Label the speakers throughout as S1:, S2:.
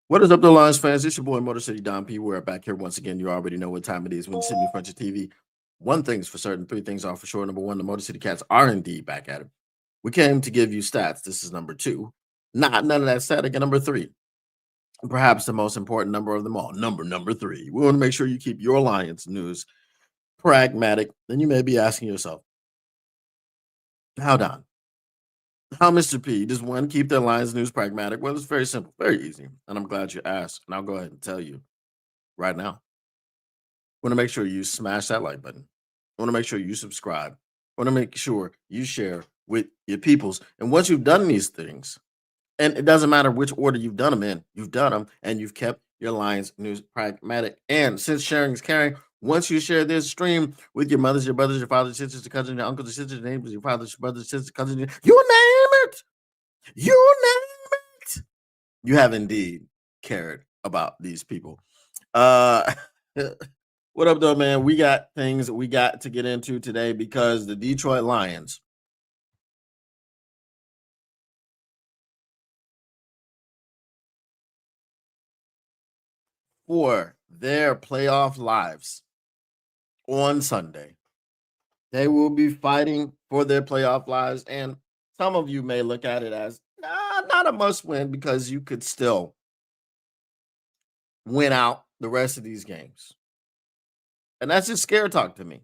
S1: What is up, the Lions fans? It's your boy Motor City Don P. We're back here once again. You already know what time it is when you see me in front of your TV. One thing's for certain, three things are for sure. Number one, the Motor City Cats are indeed back at it. We came to give you stats. This is number two. Not none of that static. And number three, perhaps the most important number of them all. Number three. We want to make sure you keep your Lions news pragmatic. Then you may be asking yourself, how Don? How Mr. P does one keep their Lions news pragmatic? Well, it's very simple, very easy. And I'm glad you asked. And I'll go ahead and tell you right now. Want to make sure you smash that like button. Want to make sure you subscribe. Want to make sure you share with your peoples. And once you've done these things, and it doesn't matter which order you've done them in, you've done them and you've kept your Lions news pragmatic. And since sharing is caring, once you share this stream with your mothers, your brothers, your fathers, sisters, your cousins, your uncles, your sisters, your neighbors, your fathers, your brothers, sisters, cousins, you name it, you name it, you have indeed cared about these people. Uh What up, though, man? We got things we got to get into today because the Detroit Lions for their playoff lives on Sunday. They will be fighting for their playoff lives. And some of you may look at it as not a must win because you could still win out the rest of these games. And that's just scare talk to me.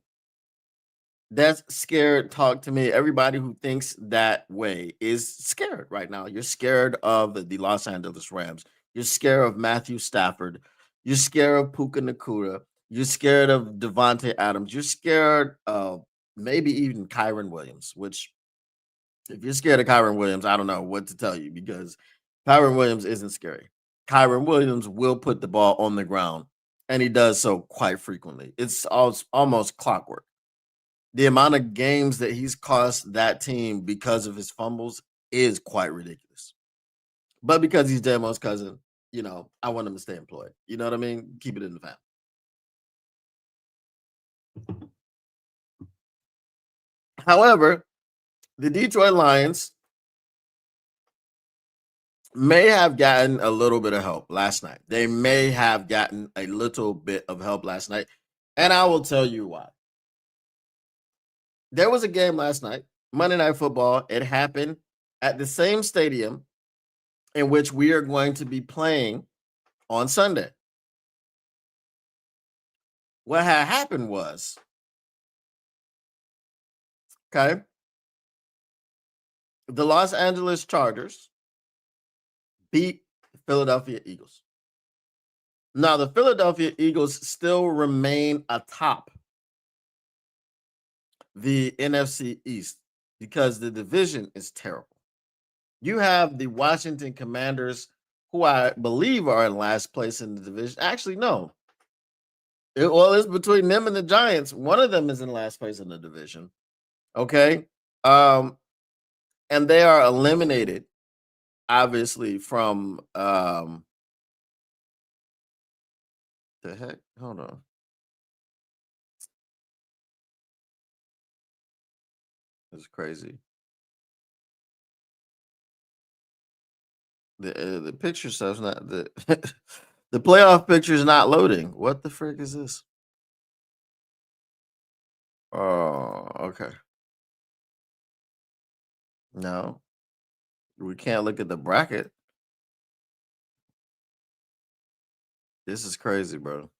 S1: That's scared talk to me. Everybody who thinks that way is scared right now. You're scared of the Los Angeles Rams. You're scared of Matthew Stafford. You're scared of Puka Nakura. You're scared of Devontae Adams. You're scared of maybe even Kyron Williams, which if you're scared of Kyron Williams, I don't know what to tell you because Kyron Williams isn't scary. Kyron Williams will put the ball on the ground, and he does so quite frequently. It's almost clockwork. The amount of games that he's cost that team because of his fumbles is quite ridiculous. But because he's Damon's cousin, I want him to stay employed. You know what I mean? Keep it in the family. However, the Detroit Lions may have gotten a little bit of help last night. They may have gotten a little bit of help last night. And I will tell you why. There was a game last night, Monday Night Football. It happened at the same stadium in which we are going to be playing on Sunday. What had happened was, okay, the Los Angeles Chargers beat the Philadelphia Eagles. Now, the Philadelphia Eagles still remain atop the NFC East because the division is terrible. You have the Washington Commanders, who I believe are in last place in the division. Actually, no. It's between them and the Giants. One of them is in last place in the division. Okay. And they are eliminated, obviously, from the heck? Hold on. It's crazy. The picture stuff's not the the playoff picture is not loading. What the frick is this? Oh, okay. No, we can't look at the bracket. This is crazy, bro.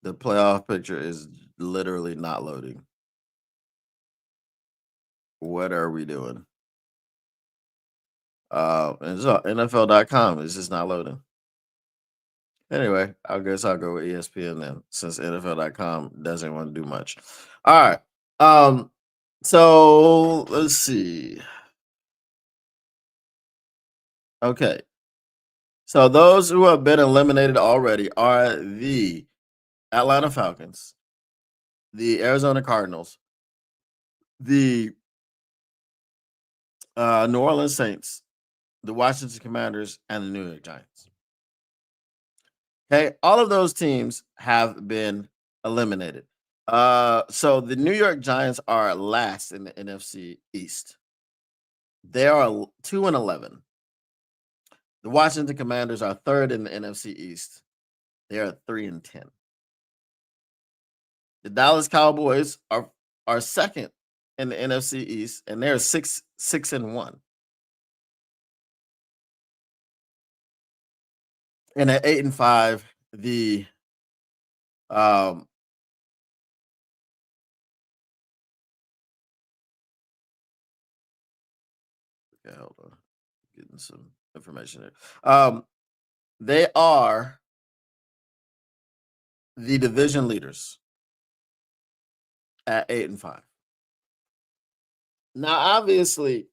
S1: The playoff picture is literally not loading. What are we doing? And so NFL.com is just not loading. Anyway, I guess I'll go with ESPN then, since NFL.com doesn't want to do much. All right. So let's see. Okay. So those who have been eliminated already are the Atlanta Falcons, the Arizona Cardinals, the New Orleans Saints, the Washington Commanders, and the New York Giants. Okay, all of those teams have been eliminated. So the New York Giants are last in the NFC East. They are 2-11. The Washington Commanders are third in the NFC East. They are 3-10. The Dallas Cowboys are second in the NFC East, and they're 6-1. And at 8-5, the um okay, hold on. Getting some information there. They are the division leaders at 8-5. Now, obviously,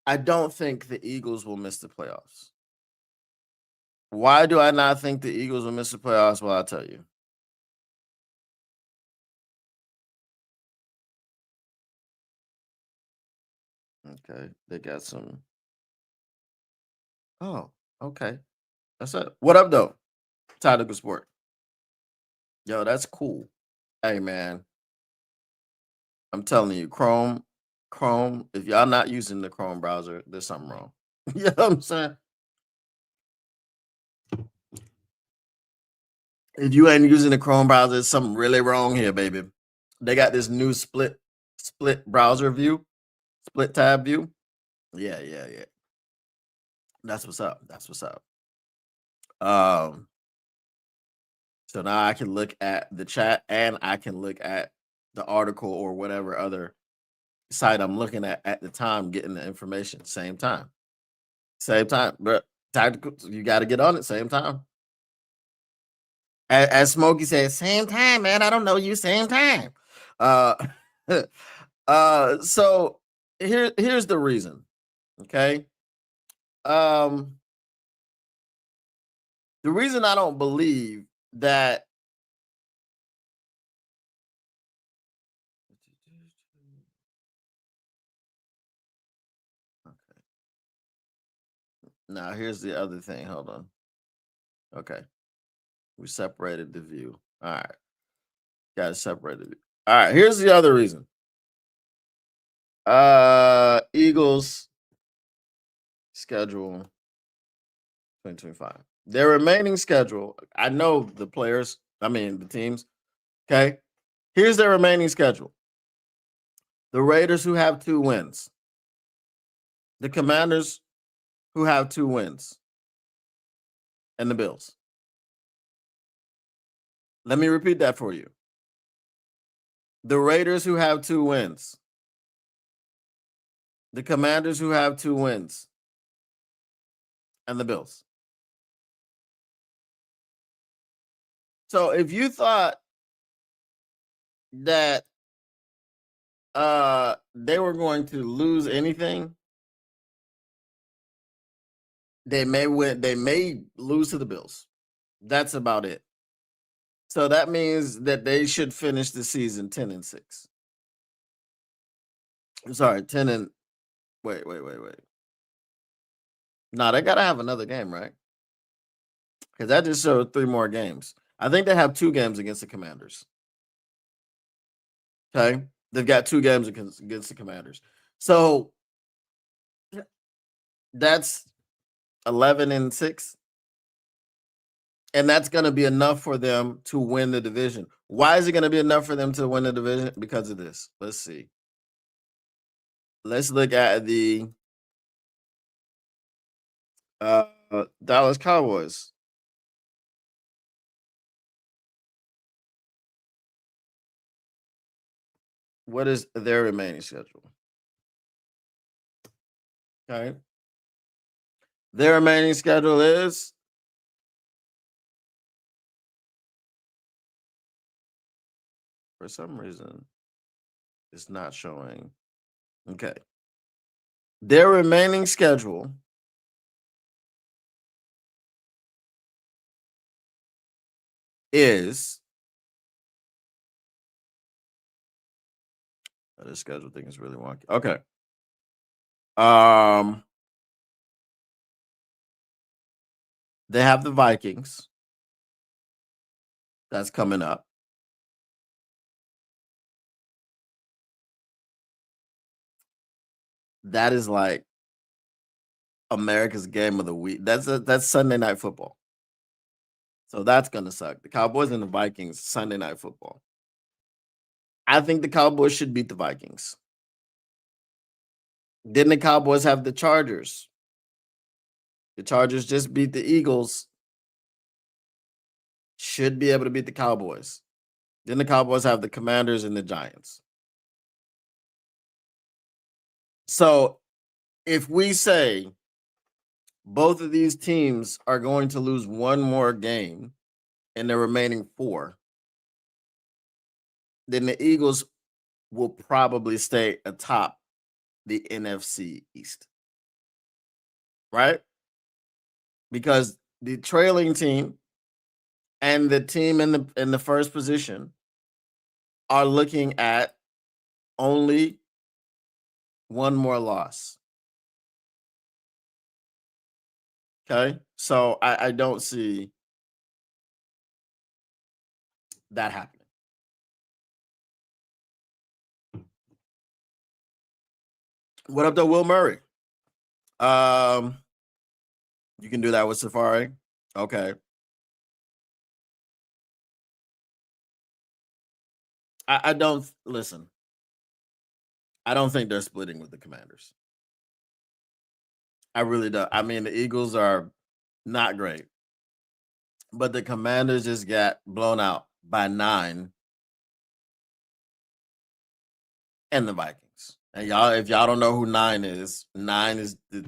S1: I don't think the Eagles will miss the playoffs. Why do I not think the Eagles will miss the playoffs? Well, I'll tell you. Okay, they got some. Oh, okay. That's it. What up, though? Tactical Sport. Yo, that's cool. Hey, man, I'm telling you, Chrome. If y'all not using the Chrome browser, there's something wrong. You know what I'm saying? If you ain't using the Chrome browser, there's something really wrong here, baby. They got this new split browser view, split tab view. Yeah, yeah, yeah. That's what's up. That's what's up. Um, so now I can look at the chat and I can look at the article or whatever other site I'm looking at the time, getting the information. Same time. Same time. But tactical, you got to get on it same time. As Smokey said, same time, man. I don't know you, same time. Uh so here's the reason. Okay. Um the reason I don't believe that okay. Now here's the other thing. Hold on. Okay. We separated the view. All right. Got to separate the view. All right. Here's the other reason. Eagles schedule 2025. Their remaining schedule. I know the players, the teams. Okay. Here's their remaining schedule. The Raiders, who have 2 wins. The Commanders, who have 2 wins. And the Bills. Let me repeat that for you. The Raiders, who have 2 wins. The Commanders, who have 2 wins. And the Bills. So if you thought that they were going to lose anything, they may win, they may lose to the Bills. That's about it. So that means that they should finish the season 10-6. I'm sorry, 10 and wait. No, they gotta have another game, right? Because that just showed 3 more games. I think they have 2 games against the Commanders. Okay, they've got 2 games against the Commanders. So that's 11-6, and that's going to be enough for them to win the division. Why is it going to be enough for them to win the division? Because of this. Let's see. Let's look at the Dallas Cowboys. What is their remaining schedule? Okay. Their remaining schedule is for some reason it's not showing. Okay. Their remaining schedule is this schedule thing is really wonky. Okay. They have the Vikings. That's coming up. That is like America's game of the week. That's Sunday Night Football. So that's gonna suck. The Cowboys and the Vikings, Sunday Night Football. I think the Cowboys should beat the Vikings. Didn't the Cowboys have the Chargers? The Chargers just beat the Eagles. Should be able to beat the Cowboys. Then the Cowboys have the Commanders and the Giants. So if we say both of these teams are going to lose one more game in the remaining 4, then the Eagles will probably stay atop the NFC East. Right? Because the trailing team and the team in the first position are looking at only one more loss. Okay, so I don't see that happening. What up, though, Will Murray? You can do that with Safari. Okay. I don't listen. I don't think they're splitting with the Commanders. I really don't. I mean, the Eagles are not great, but the Commanders just got blown out by 9 and the Vikings. And y'all, if y'all don't know who 9 is the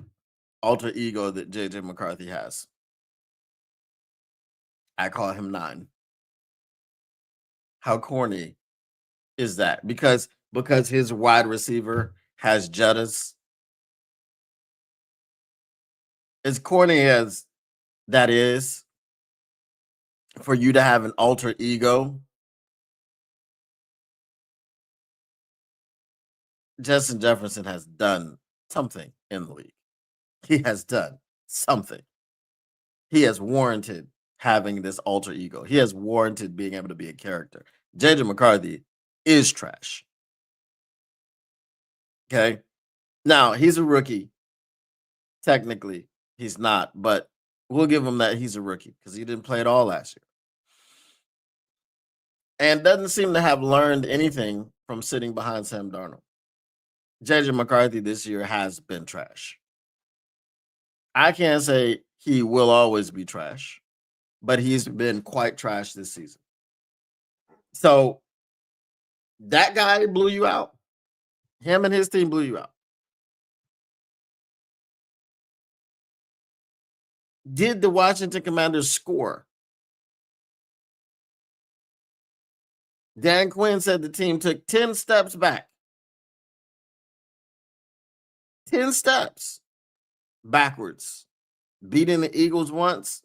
S1: alter ego that JJ McCarthy has. I call him 9. How corny is that? Because his wide receiver has Jettas. As corny as that is, for you to have an alter ego, Justin Jefferson has done something in the league. He has done something. He has warranted having this alter ego. He has warranted being able to be a character. JJ McCarthy is trash. Okay. Now, he's a rookie. Technically, he's not, but we'll give him that he's a rookie because he didn't play at all last year. And doesn't seem to have learned anything from sitting behind Sam Darnold. JJ McCarthy this year has been trash. I can't say he will always be trash, but he's been quite trash this season. So that guy blew you out. Him and his team blew you out. Did the Washington Commanders score? Dan Quinn said the team took 10 steps back. 10 steps backwards. Beating the Eagles once.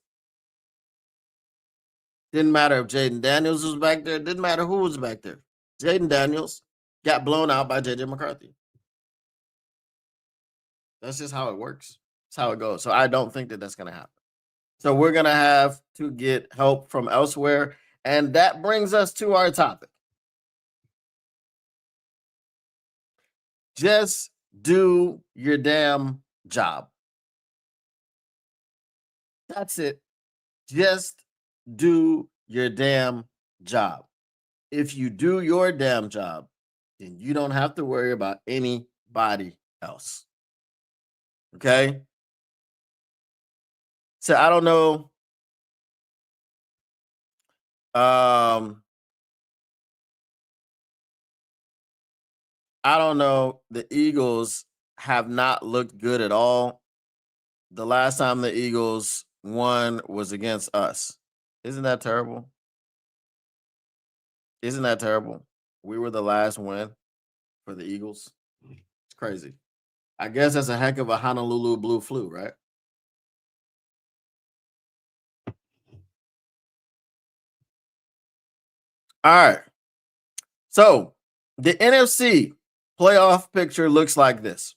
S1: Didn't matter if Jaden Daniels was back there. Didn't matter who was back there. Jaden Daniels got blown out by JJ McCarthy. That's just how it works. That's how it goes. So I don't think that that's going to happen. So we're going to have to get help from elsewhere. And that brings us to our topic. Just do your damn job. That's it. Just do your damn job. If you do your damn job, then you don't have to worry about anybody else. Okay? So I don't know. I don't know. The Eagles have not looked good at all. The last time the Eagles won was against us. Isn't that terrible? Isn't that terrible? We were the last win for the Eagles. It's crazy. I guess that's a heck of a Honolulu Blue flu, right? All right. So the NFC playoff picture looks like this.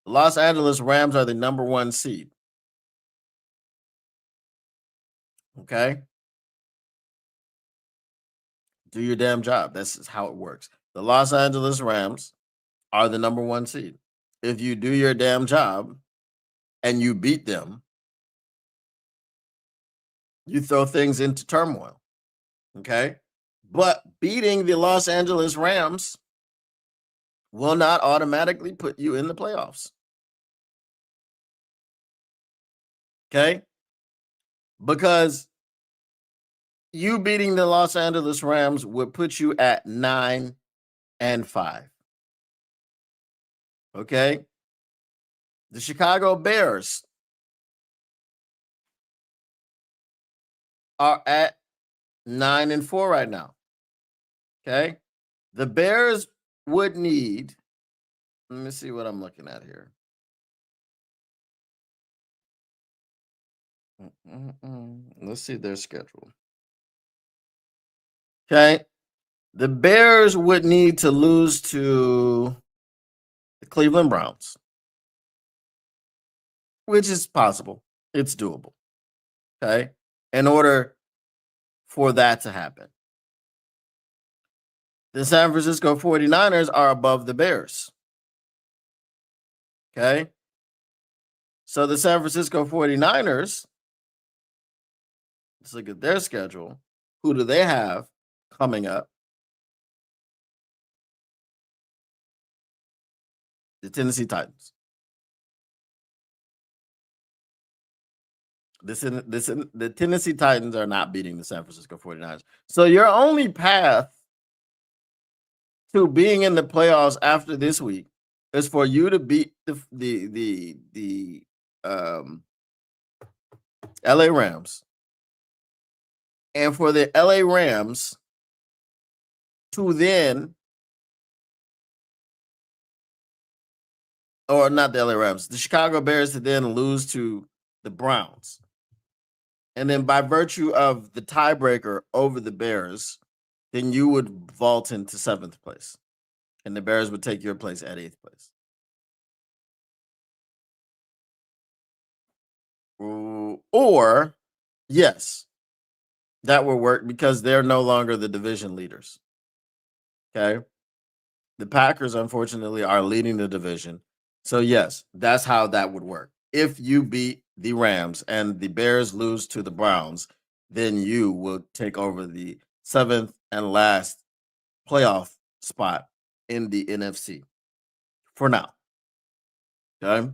S1: The Los Angeles Rams are the number 1 seed. Okay. Do your damn job. That's how it works. The Los Angeles Rams are the number 1 seed. If you do your damn job, and you beat them, you throw things into turmoil. Okay. But beating the Los Angeles Rams will not automatically put you in the playoffs. Okay. Because you beating the Los Angeles Rams would put you at 9-5. Okay. The Chicago Bears are at 9-4 right now. Okay. The Bears would need, let me see what I'm looking at here. Let's see their schedule. Okay. The Bears would need to lose to the Cleveland Browns, which is possible. It's doable. Okay. In order for that to happen, the San Francisco 49ers are above the Bears. Okay. So the San Francisco 49ers, let's look at their schedule. Who do they have coming up? The Tennessee Titans. The Tennessee Titans are not beating the San Francisco 49ers. So your only path to being in the playoffs after this week is for you to beat the LA Rams, and for the LA Rams to then, or not the LA Rams, the Chicago Bears to then lose to the Browns. And then by virtue of the tiebreaker over the Bears, then you would vault into 7th place. And the Bears would take your place at 8th place. Or, yes, that will work because they're no longer the division leaders. Okay. The Packers, unfortunately, are leading the division. So, yes, that's how that would work. If you beat the Rams and the Bears lose to the Browns, then you will take over the 7th and last playoff spot in the NFC for now. Okay.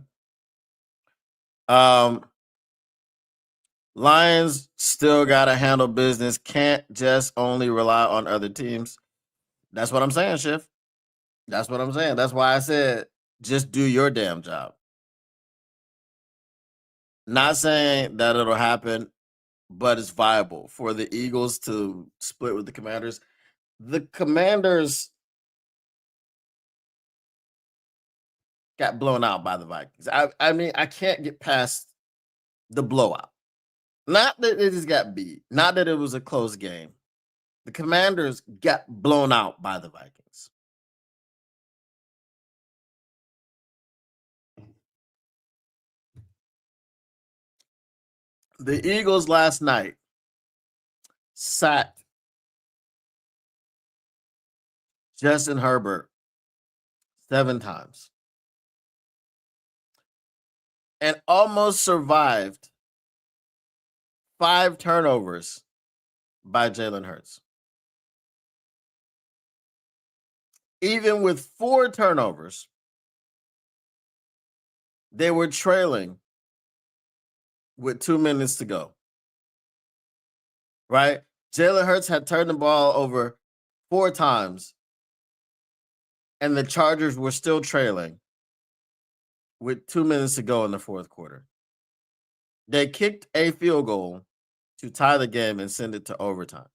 S1: Lions still got to handle business. Can't just only rely on other teams. That's what I'm saying, Schiff. That's what I'm saying. That's why I said just do your damn job. Not saying that it'll happen, but it's viable for the Eagles to split with the Commanders. The Commanders got blown out by the Vikings. I mean, I can't get past the blowout. Not that it just got beat. Not that it was a close game. The Commanders got blown out by the Vikings. The Eagles last night sacked Justin Herbert 7 times and almost survived 5 turnovers by Jalen Hurts. Even with 4 turnovers, they were trailing with 2 minutes to go. Right? Jalen Hurts had turned the ball over 4 times, and the Chargers were still trailing with 2 minutes to go in the 4th quarter. They kicked a field goal to tie the game and send it to overtime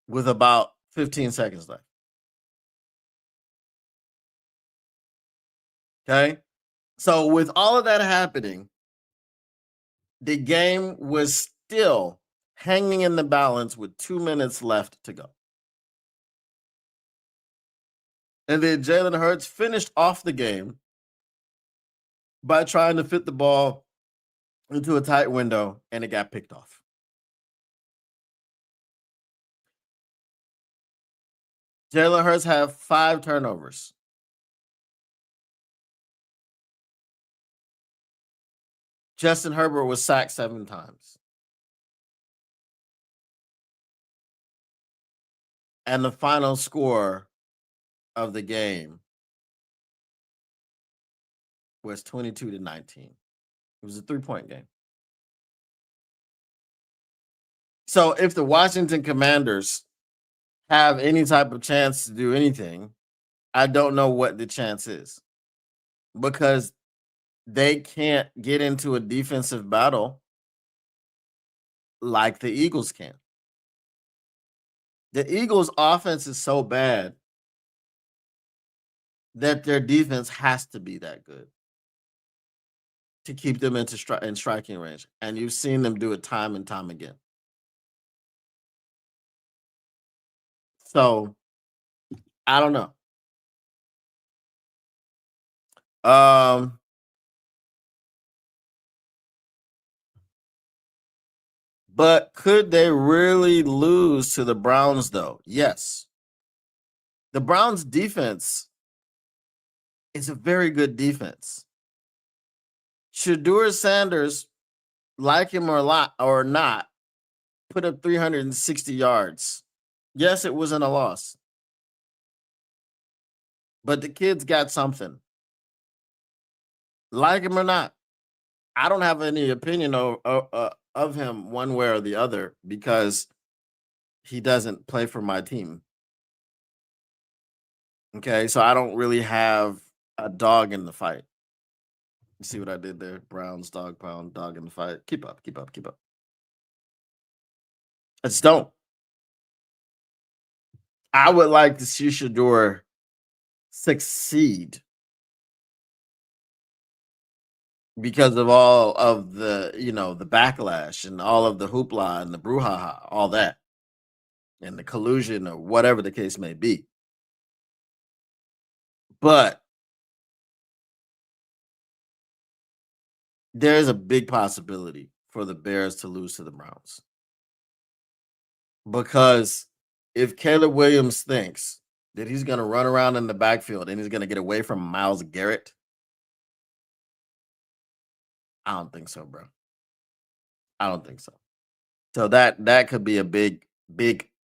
S1: with about 15 seconds left. Okay? So with all of that happening, the game was still hanging in the balance with 2 minutes left to go. And then Jalen Hurts finished off the game by trying to fit the ball into a tight window, and it got picked off. Jalen Hurts had 5 turnovers. Justin Herbert was sacked 7 times. And the final score of the game was 22-19. It was a 3-point game. So if the Washington Commanders have any type of chance to do anything, I don't know what the chance is, because they can't get into a defensive battle like the Eagles can. The Eagles' offense is so bad that their defense has to be that good to keep them in striking range. And you've seen them do it time and time again. So I don't know. But could they really lose to the Browns, though? Yes. The Browns' defense is a very good defense. Shedeur Sanders, like him or not, put up 360 yards. Yes, it wasn't a loss, but the kid's got something. Like him or not, I don't have any opinion of him one way or the other, because he doesn't play for my team. Okay, so I don't really have a dog in the fight. You see what I did there? Browns, dog pound, dog in the fight. Keep up, keep up, keep up. I just don't. I would like to see Shedeur succeed because of all of the, the backlash and all of the hoopla and the brouhaha, all that, and the collusion or whatever the case may be. But there's a big possibility for the Bears to lose to the Browns, because if Caleb Williams thinks that he's going to run around in the backfield and he's going to get away from Myles Garrett, I don't think so, bro. I don't think so. So that could be a big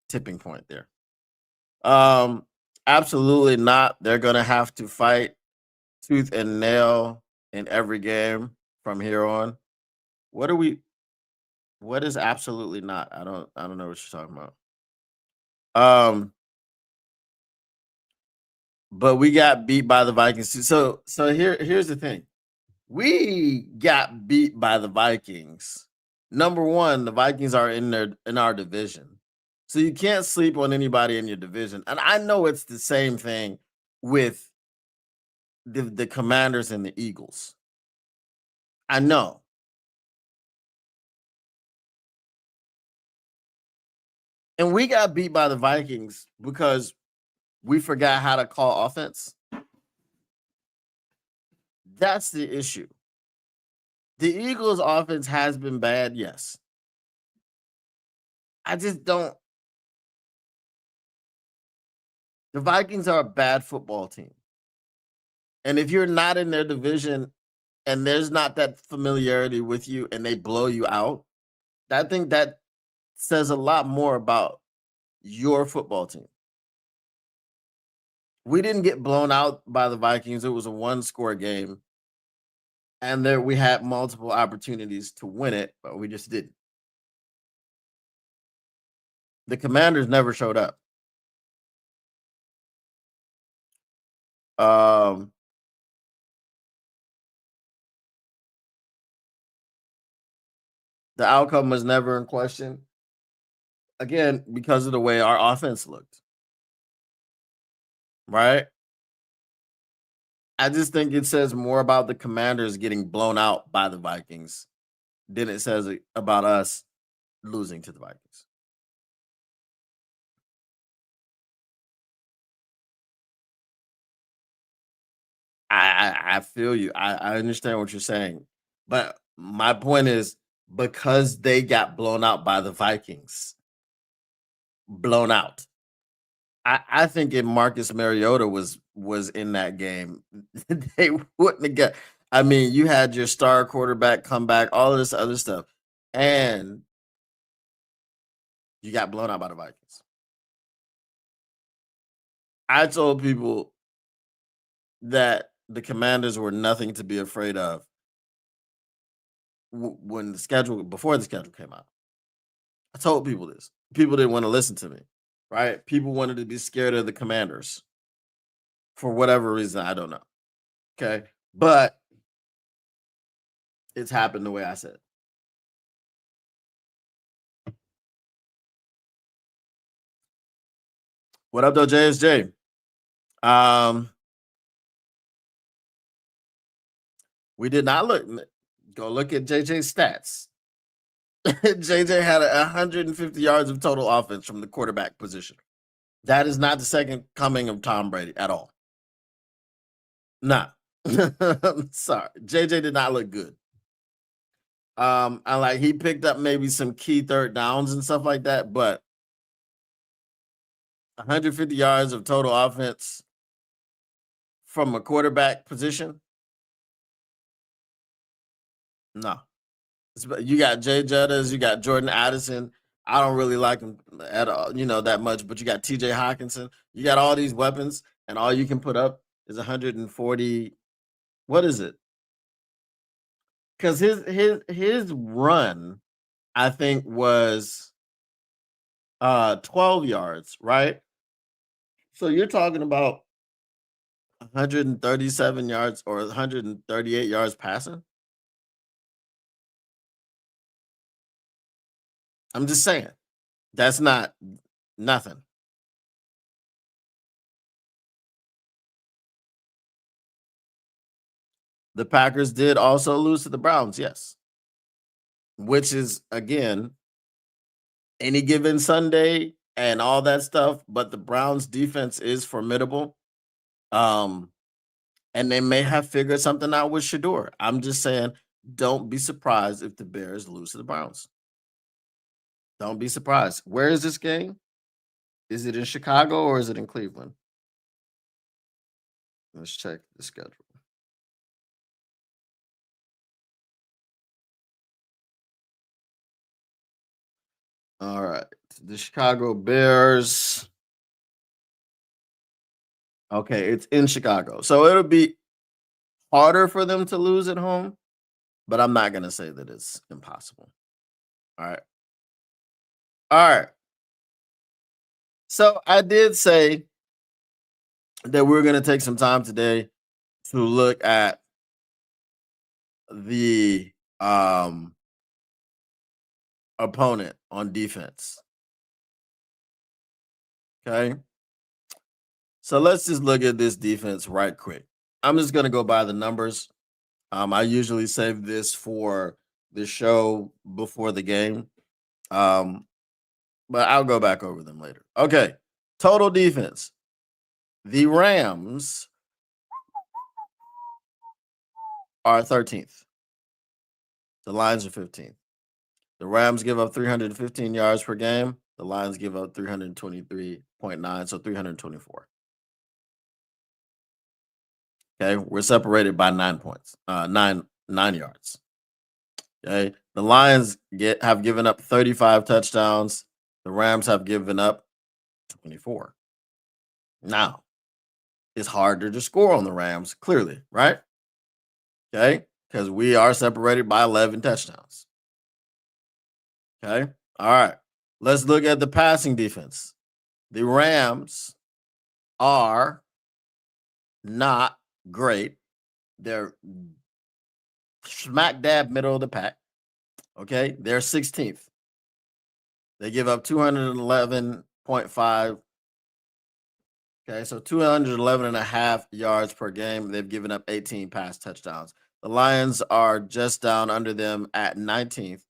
S1: tipping point there. Absolutely not. They're going to have to fight tooth and nail in every game from here on. What is absolutely not? I don't know what you're talking about. But we got beat by the Vikings. So here's the thing. We got beat by the Vikings. Number one, the Vikings are in our division. So you can't sleep on anybody in your division. And I know it's the same thing with the Commanders and the Eagles. I know. And we got beat by the Vikings because we forgot how to call offense. That's the issue. The Eagles' offense has been bad, yes. I just don't. The Vikings are a bad football team. And if you're not in their division and there's not that familiarity with you and they blow you out, I think that says a lot more about your football team. We didn't get blown out by the Vikings. It was a 1-score game. And there we had multiple opportunities to win it, but we just didn't. The Commanders never showed up. The outcome was never in question. Again, because of the way our offense looked. Right? I just think it says more about the Commanders getting blown out by the Vikings than it says about us losing to the Vikings. I feel you. I understand what you're saying. But my point is, because they got blown out by the Vikings, blown out. I think if Marcus Mariota was in that game, they wouldn't have got. I mean, you had your star quarterback come back, all of this other stuff, and you got blown out by the Vikings. I told people that the Commanders were nothing to be afraid of when before the schedule came out. I told people this. People didn't want to listen to me, right? People wanted to be scared of the Commanders for whatever reason. I don't know. Okay. But it's happened the way I said. What up, though, JSJ? We did not look. Go look at JJ's stats. JJ had 150 yards of total offense from the quarterback position. That is not the second coming of Tom Brady at all. Nah. Sorry. JJ did not look good. I like he picked up maybe some key third downs and stuff like that, but 150 yards of total offense from a quarterback position. No. You got Jay Jettas, you got Jordan Addison. I don't really like him at all, that much, but you got TJ Hawkinson. You got all these weapons, and all you can put up is 140. What is it? Because his run, I think, was 12 yards, right? So you're talking about 137 yards or 138 yards passing. I'm just saying, that's not nothing. The Packers did also lose to the Browns, yes. Which is, again, any given Sunday and all that stuff, but the Browns defense is formidable. And they may have figured something out with Shedeur. I'm just saying, don't be surprised if the Bears lose to the Browns. Don't be surprised. Where is this game? Is it in Chicago or is it in Cleveland? Let's check the schedule. All right. The Chicago Bears. Okay, it's in Chicago. So it'll be harder for them to lose at home, but I'm not going to say that it's impossible. All right. All right. So I did say that we're going to take some time today to look at the opponent on defense. Okay. So let's just look at this defense right quick. I'm just going to go by the numbers. I usually save this for the show before the game. But I'll go back over them later. Okay. Total defense. The Rams are 13th. The Lions are 15th. The Rams give up 315 yards per game. The Lions give up 323.9, so 324. Okay, we're separated by 9 points, nine yards. Okay, the Lions have given up 35 touchdowns. The Rams have given up 24. Now, it's harder to score on the Rams, clearly, right? Okay, because we are separated by 11 touchdowns. Okay, all right. Let's look at the passing defense. The Rams are not great. They're smack dab middle of the pack. Okay, they're 16th. They give up 211.5. Okay, so 211 and a half yards per game. They've given up 18 pass touchdowns. The Lions are just down under them at 19th.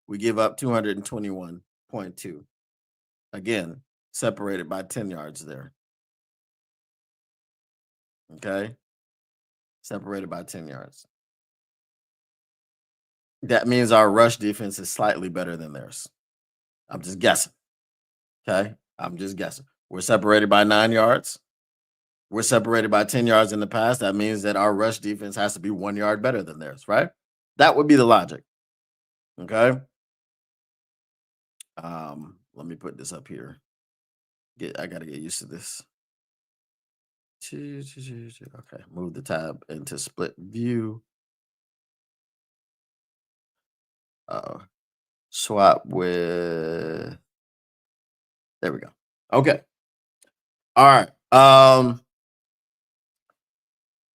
S1: We give up 221.2. Again, separated by 10 yards there. Okay, separated by 10 yards. That means our rush defense is slightly better than theirs. I'm just guessing. Okay, I'm just guessing. We're separated by 9 yards. We're separated by 10 yards in the pass. That means that our rush defense has to be 1 yard better than theirs, right? That would be the logic. Okay. Let me put this up here. I gotta get used to this. Okay, move the tab into split view. Swap with. There we go. Okay. All right.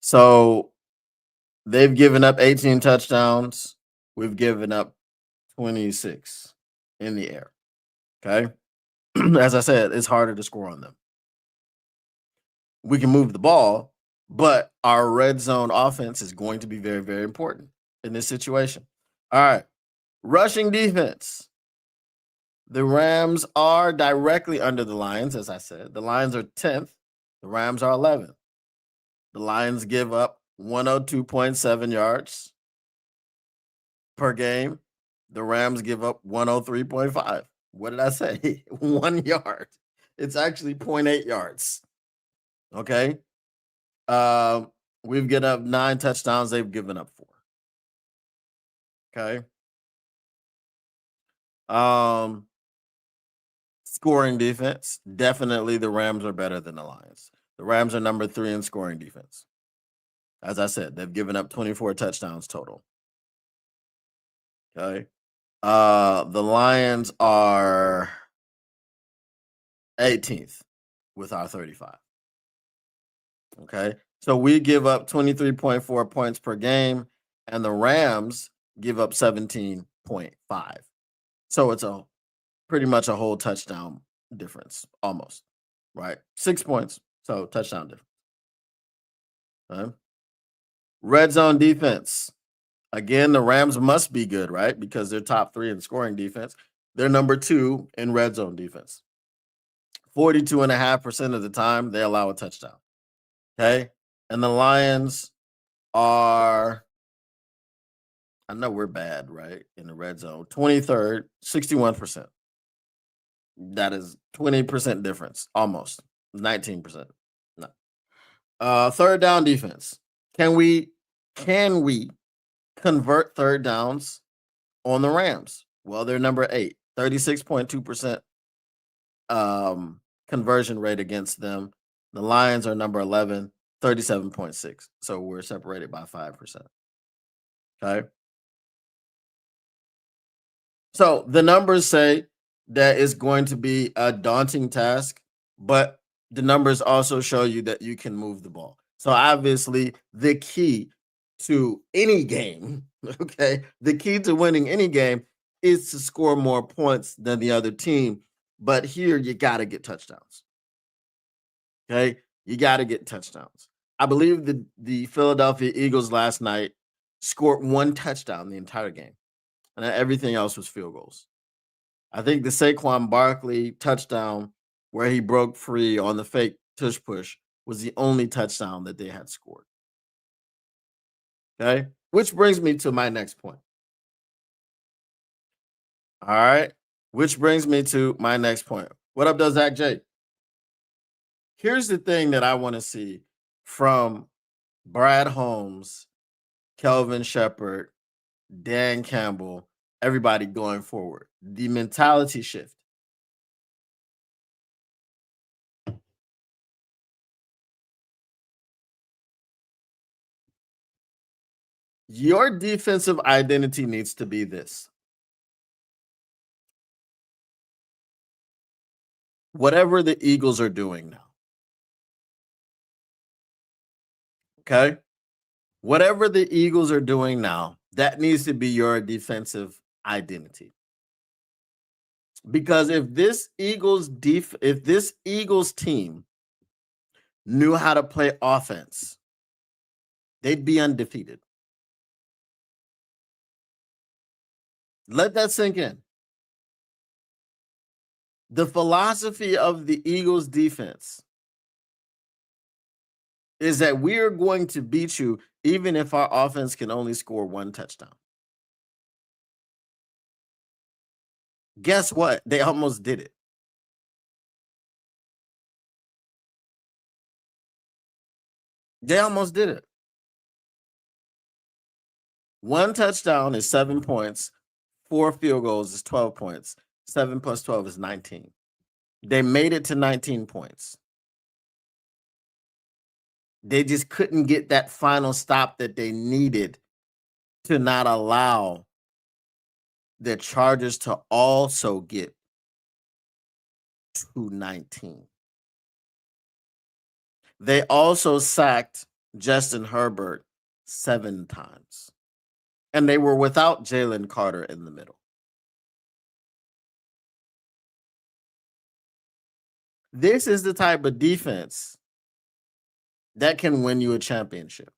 S1: So they've given up 18 touchdowns. We've given up 26 in the air. Okay. As I said, it's harder to score on them. We can move the ball, but our red zone offense is going to be very, very important in this situation. All right. Rushing defense. The Rams are directly under the Lions, as I said. The Lions are 10th. The Rams are 11th. The Lions give up 102.7 yards per game. The Rams give up 103.5. What did I say? 1 yard. It's actually 0.8 yards. Okay. We've given up 9 touchdowns. They've given up 4. Okay. Scoring defense. Definitely the Rams are better than the Lions. The Rams are number 3 in scoring defense. As I said, they've given up 24 touchdowns total. Okay. The Lions are 18th with our 35. Okay. So we give up 23.4 points per game, and the Rams give up 17.5. So it's pretty much a whole touchdown difference, almost, right? 6 points. So touchdown difference. Okay. Red zone defense. Again, the Rams must be good, right? Because they're top 3 in scoring defense. They're number 2 in red zone defense. 42.5% of the time, they allow a touchdown. Okay. And the Lions are, I know we're bad, right? In the red zone. 23rd, 61%. That is 20% difference, almost 19%. No. Third down defense. Can we convert third downs on the Rams? Well, they're number 8, 36.2% conversion rate against them. The Lions are number 11, 37.6. So we're separated by 5%. Okay. So the numbers say that it's going to be a daunting task, but the numbers also show you that you can move the ball. So obviously the key to any game, okay, the key to winning any game is to score more points than the other team. But here you got to get touchdowns. Okay, you got to get touchdowns. I believe the Philadelphia Eagles last night scored 1 touchdown the entire game, and everything else was field goals. I think the Saquon Barkley touchdown where he broke free on the fake tush push was the only touchdown that they had scored. Okay, which brings me to my next point. All right, which brings me to my next point. What up, does Zach J? Here's the thing that I want to see from Brad Holmes, Kelvin Shepard, Dan Campbell, everybody going forward. The mentality shift. Your defensive identity needs to be this. Whatever the Eagles are doing now. Okay? Whatever the Eagles are doing now, that needs to be your defensive identity. Because if this Eagles team knew how to play offense, they'd be undefeated. Let that sink in. The philosophy of the Eagles defense is that we're going to beat you even if our offense can only score 1 touchdown. Guess what? They almost did it. They almost did it. One touchdown is 7 points. 4 field goals is 12 points. 7 plus 12 is 19. They made it to 19 points. They just couldn't get that final stop that they needed to not allow the Chargers to also get to 19. They also sacked Justin Herbert 7 times. And they were without Jalen Carter in the middle. This is the type of defense that can win you a championship.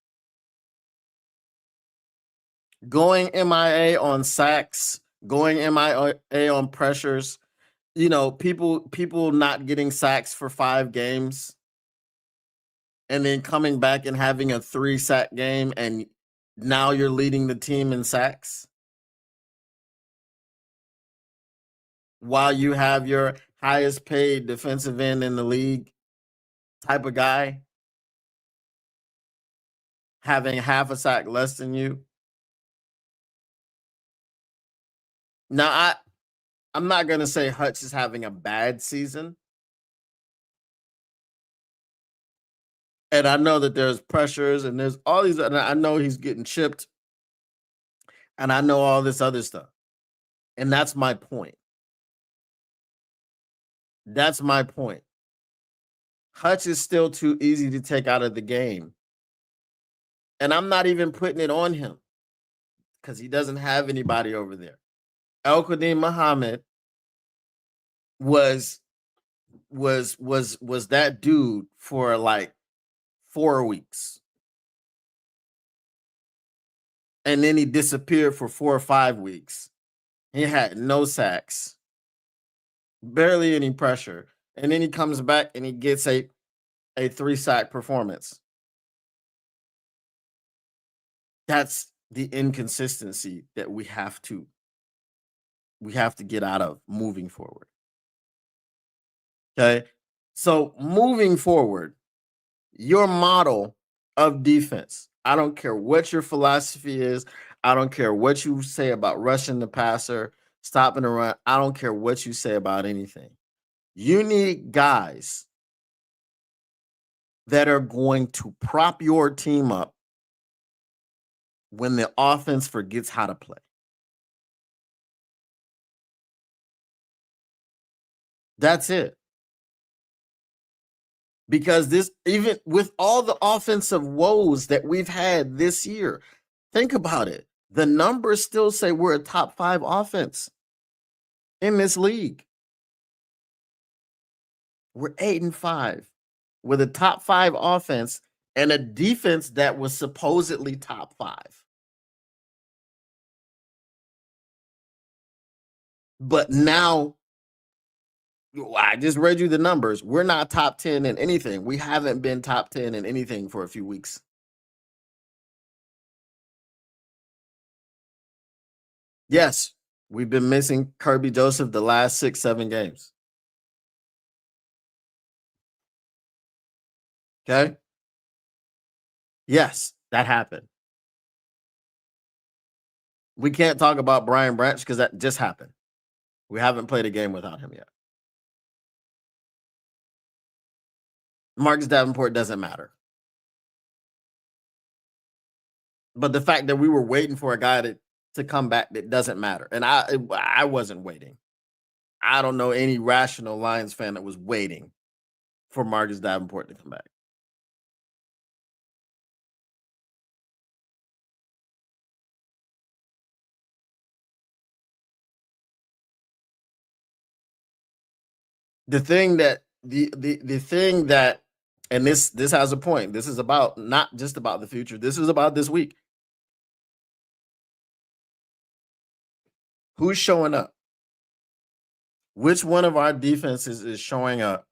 S1: Going MIA on sacks, going MIA on pressures, people not getting sacks for 5 games and then coming back and having a 3-sack game, and now you're leading the team in sacks while you have your highest paid defensive end in the league type of guy having half a sack less than you. Now, I'm not going to say Hutch is having a bad season. And I know that there's pressures and there's all these, and I know he's getting chipped. And I know all this other stuff. And that's my point. That's my point. Hutch is still too easy to take out of the game. And I'm not even putting it on him because he doesn't have anybody over there. El-Quadin Muhammad was that dude for like 4 weeks. And then he disappeared for 4 or 5 weeks. He had no sacks, barely any pressure. And then he comes back and he gets a 3-sack performance. That's the inconsistency that we have to get out of moving forward. Okay? So moving forward, your model of defense, I don't care what your philosophy is. I don't care what you say about rushing the passer, stopping the run. I don't care what you say about anything. You need guys that are going to prop your team up when the offense forgets how to play. That's it. Because this, even with all the offensive woes that we've had this year, think about it. The numbers still say we're a top 5 offense in this league. We're 8-5 with a top 5 offense and a defense that was supposedly top 5. But now, I just read you the numbers. We're not top 10 in anything. We haven't been top 10 in anything for a few weeks. Yes, we've been missing Kirby Joseph the last 6-7 games. Okay? Yes, that happened. We can't talk about Brian Branch because that just happened. We haven't played a game without him yet. Marcus Davenport doesn't matter. But the fact that we were waiting for a guy to come back, that doesn't matter. And I wasn't waiting. I don't know any rational Lions fan that was waiting for Marcus Davenport to come back. The thing that and this has a point. This is about not just about the future. This is about this week. Who's showing up? Which one of our defenses is showing up?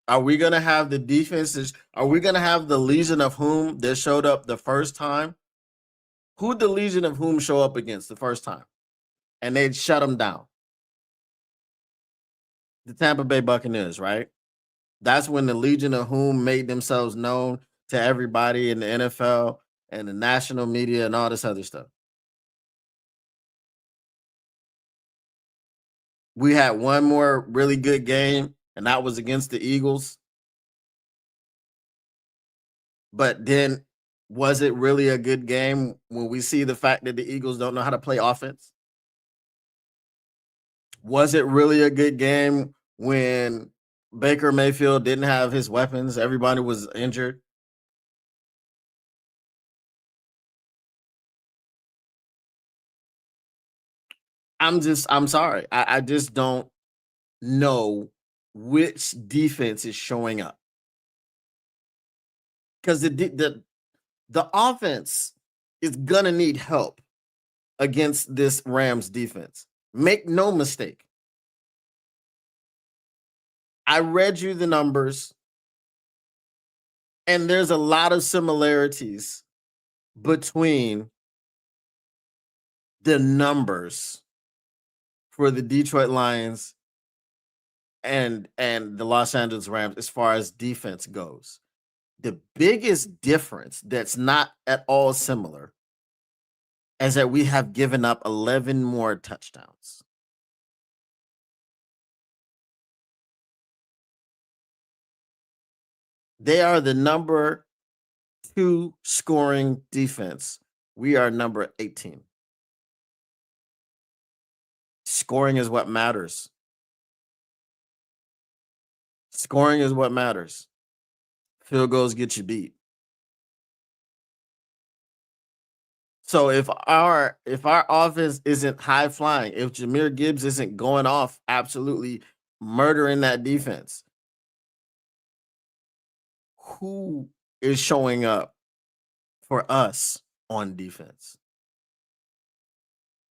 S1: Are we going to have the defenses? Are we going to have the Legion of Whom that showed up the first time? Who'd the Legion of Whom show up against the first time? And they'd shut them down. The Tampa Bay Buccaneers, right? That's when the Legion of Whom made themselves known to everybody in the NFL and the national media and all this other stuff. We had one more really good game, and that was against the Eagles. But then, was it really a good game when we see the fact that the Eagles don't know how to play offense? Was it really a good game when Baker Mayfield didn't have his weapons? Everybody was injured. I'm sorry. I just don't know which defense is showing up because the offense is gonna need help against this Rams defense. Make no mistake. I read you the numbers, and there's a lot of similarities between the numbers for the Detroit Lions and the Los Angeles Rams as far as defense goes. The biggest difference that's not at all similar is that we have given up 11 more touchdowns. They are the number 2 scoring defense. We are number 18. Scoring is what matters. Scoring is what matters. Field goals get you beat. So if our offense isn't high flying, if Jahmyr Gibbs isn't going off, absolutely murdering that defense, who is showing up for us on defense?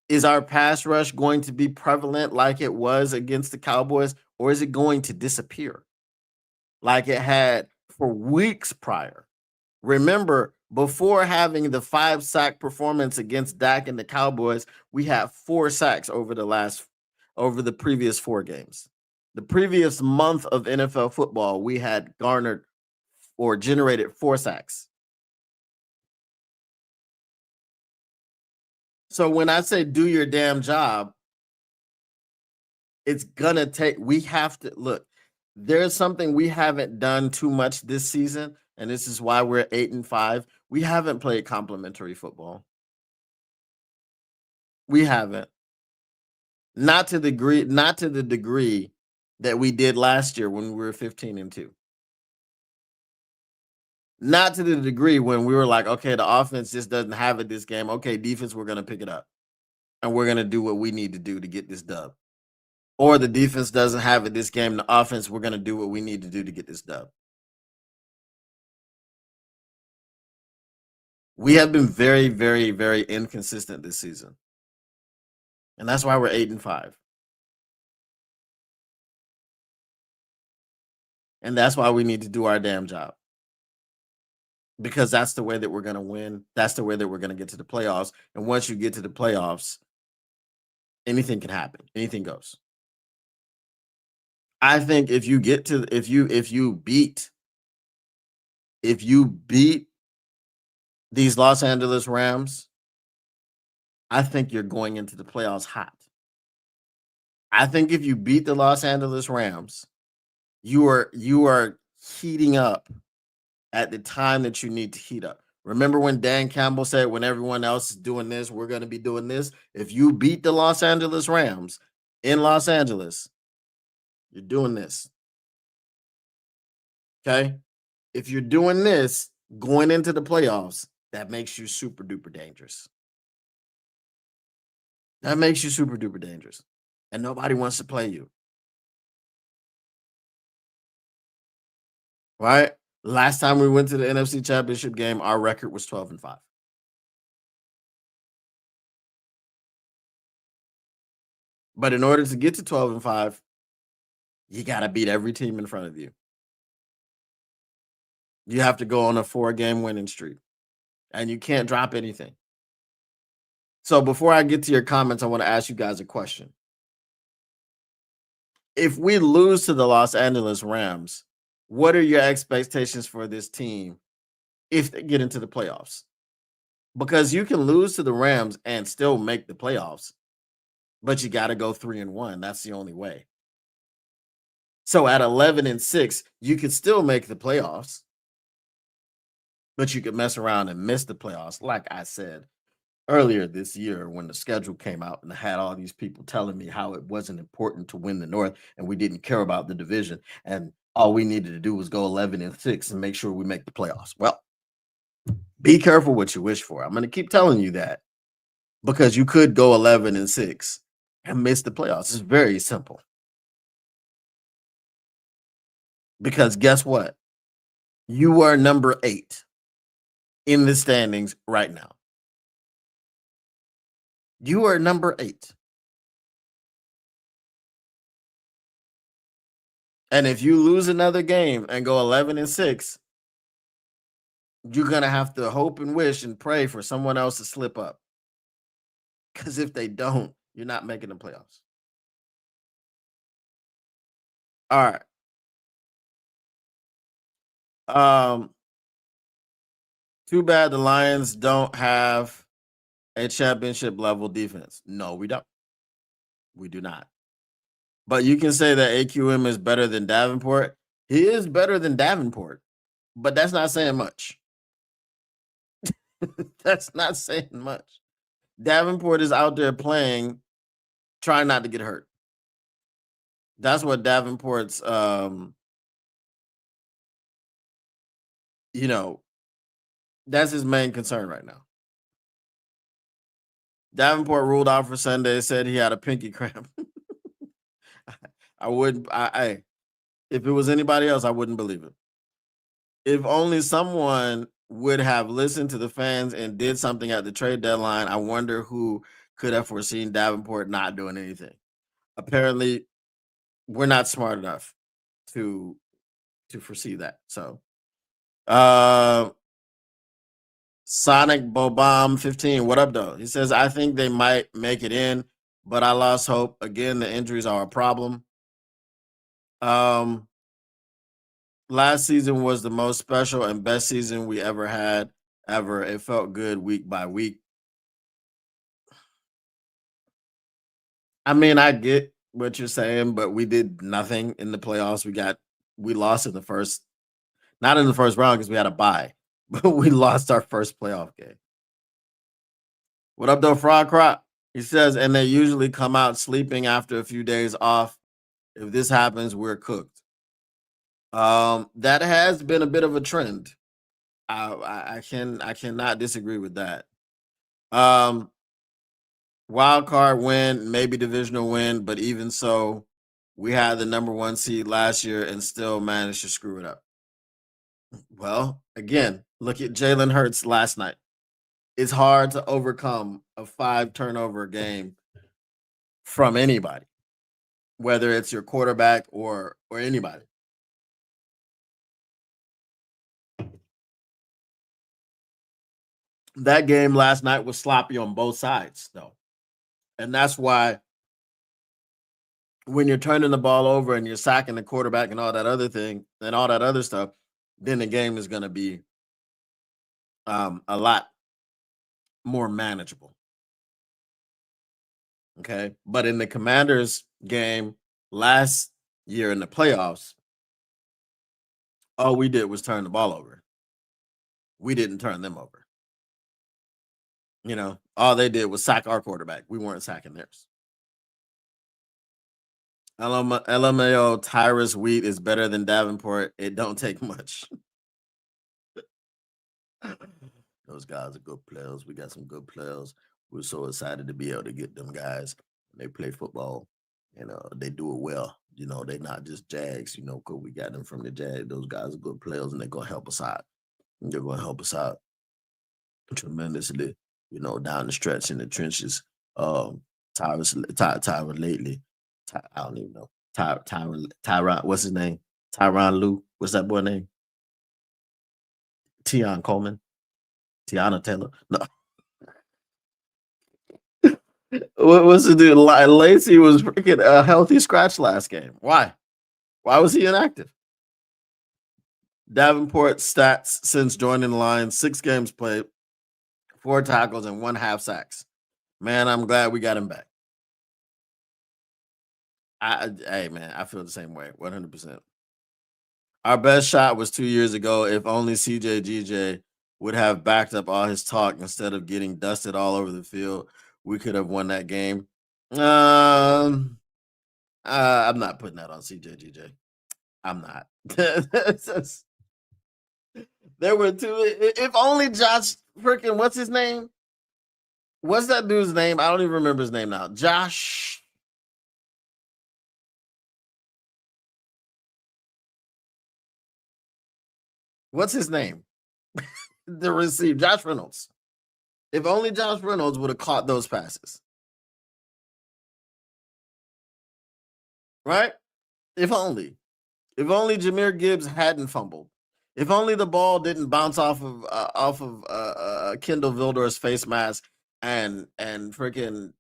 S1: Is our pass rush going to be prevalent like it was against the Cowboys, or is it going to disappear like it had for weeks prior? Remember, before having the 5-sack performance against Dak and the Cowboys, we had 4 sacks over the previous 4 games. The previous month of NFL football, we had garnered or generated 4 sacks. So when I say do your damn job, it's gonna take. We have to look. There's something we haven't done too much this season, and this is why we're 8-5. We haven't played complementary football. We haven't. Not to the degree that we did last year when we were 15-2. Not to the degree when we were like, okay, the offense just doesn't have it this game. Okay, defense, we're gonna pick it up. And we're gonna do what we need to do to get this dub. Or the defense doesn't have it this game. The offense, we're gonna do what we need to do to get this dub. We have been very, very, very inconsistent this season. And that's why we're 8-5. And that's why we need to do our damn job. Because that's the way that we're going to win. That's the way that we're going to get to the playoffs. And once you get to the playoffs, anything can happen. Anything goes. I think if you beat these Los Angeles Rams, I think you're going into the playoffs hot. I think if you beat the Los Angeles Rams, you are heating up at the time that you need to heat up. Remember when Dan Campbell said, when everyone else is doing this, we're going to be doing this? If you beat the Los Angeles Rams in Los Angeles, you're doing this. Okay? If you're doing this going into the playoffs, that makes you super duper dangerous. That makes you super duper dangerous. And nobody wants to play you. Right? Last time we went to the NFC Championship game, our record was 12-5. But in order to get to 12-5, you got to beat every team in front of you. You have to go on a 4-game winning streak, and you can't drop anything. So before I get to your comments, I want to ask you guys a question. If we lose to the Los Angeles Rams, What are your expectations for this team if they get into the playoffs? Because you can lose to the Rams and still make the playoffs, but you got to go 3-1. That's the only way. So at 11-6, you could still make the playoffs, but you could mess around and miss the playoffs. Like I said earlier this year, when the schedule came out and I had all these people telling me how it wasn't important to win the North and we didn't care about the division. And all we needed to do was go 11-6 and make sure we make the playoffs. Well, be careful what you wish for. I'm going to keep telling you that because you could go 11-6 and miss the playoffs. It's very simple. Because guess what? You are number 8 in the standings right now. You are number 8. And if you lose another game and go 11-6, you're going to have to hope and wish and pray for someone else to slip up. Because if they don't, you're not making the playoffs. All right. Too bad the Lions don't have a championship level defense. No, we don't. We do not. But you can say that AQM is better than Davenport. He is better than Davenport, but that's not saying much. That's not saying much. Davenport is out there playing, trying not to get hurt. That's what Davenport's, that's his main concern right now. Davenport ruled out for Sunday, said he had a pinky cramp. If it was anybody else, I wouldn't believe it. If only someone would have listened to the fans and did something at the trade deadline, I wonder who could have foreseen Davenport not doing anything. Apparently, we're not smart enough to foresee that. So, Sonic Bobomb 15, what up, though? He says, I think they might make it in, but I lost hope. Again, the injuries are a problem. Last season was the most special and best season we ever had, ever. It felt good week by week. I mean, I get what you're saying, but we did nothing in the playoffs. We lost in the first, not in the first round because we had a bye, but we lost our first playoff game. What up, though, Frog Crop? He says, and they usually come out sleeping after a few days off. If this happens, we're cooked. That has been a bit of a trend. I cannot disagree with that. Wild card win, maybe divisional win, but even so, we had the number 1 seed last year and still managed to screw it up. Well, again, look at Jalen Hurts last night. It's hard to overcome a 5 turnover game from anybody, whether it's your quarterback or anybody. That game last night was sloppy on both sides, though. And that's why when you're turning the ball over and you're sacking the quarterback and all that other thing and all that other stuff, then the game is going to be a lot more manageable. Okay. But in the Commanders game last year in the playoffs, all we did was turn the ball over. We didn't turn them over. All they did was sack our quarterback. We weren't sacking theirs. LMAO Tyrus Wheat is better than Davenport. It don't take much. Those guys are good players. We got some good players. We're so excited to be able to get them guys. They play football and they do it well. They're not just Jags, because we got them from the Jags. Those guys are good players and they're going to help us out. They're going to help us out tremendously, down the stretch in the trenches. Tyron lately. I don't even know. Tyron, what's his name? Tyron Lue. What's that boy name? Tion Coleman. Tiana Taylor. No. What's the dude? Lacey was freaking a healthy scratch last game. Why? Why was he inactive? Davenport stats since joining the Lions: 6 games played, 4 tackles, and 1 half sacks. Man, I'm glad we got him back. Hey man, I feel the same way, 100%. Our best shot was 2 years ago. If only CJ GJ would have backed up all his talk instead of getting dusted all over the field, we could have won that game. I'm not putting that on CJ GJ. I'm not. There were 2. If only Josh freaking what's his name? What's that dude's name? I don't even remember his name now. Josh. What's his name? The receiver, Josh Reynolds. If only Josh Reynolds would have caught those passes. Right? If only. If only Jahmyr Gibbs hadn't fumbled. If only the ball didn't bounce off of Kendall Vildor's face mask and freaking